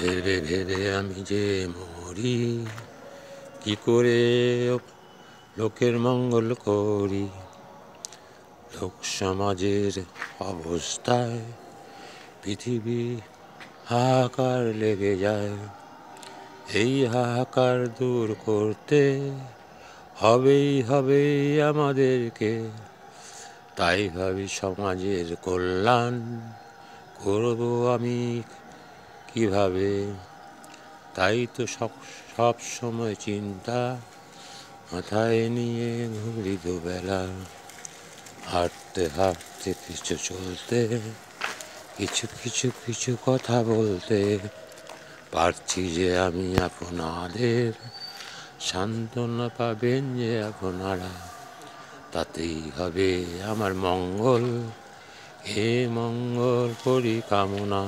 ভেবে ভেবে আমি যে মরি, কি করে লোকের মঙ্গল করি। লোক সমাজের অবস্থায় পৃথিবী হাহাকার লেগে যায়। এই হাহাকার দূর করতে হবেই আমাদেরকে। তাই ভাবি সমাজের কল্যাণ করব আমি কিভাবে। তাই তো সব সময় চিন্তা মাথায় নিয়ে ঘুরি দুবেলা। হাঁটতে হাঁটতে কিছু চলতে, কিছু কথা বলতে পারছি যে আমি আপনাদের। সান্ত্বনা পাবেন যে আপনারা, তাতেই হবে আমার মঙ্গল। হে মঙ্গল করি কামনা।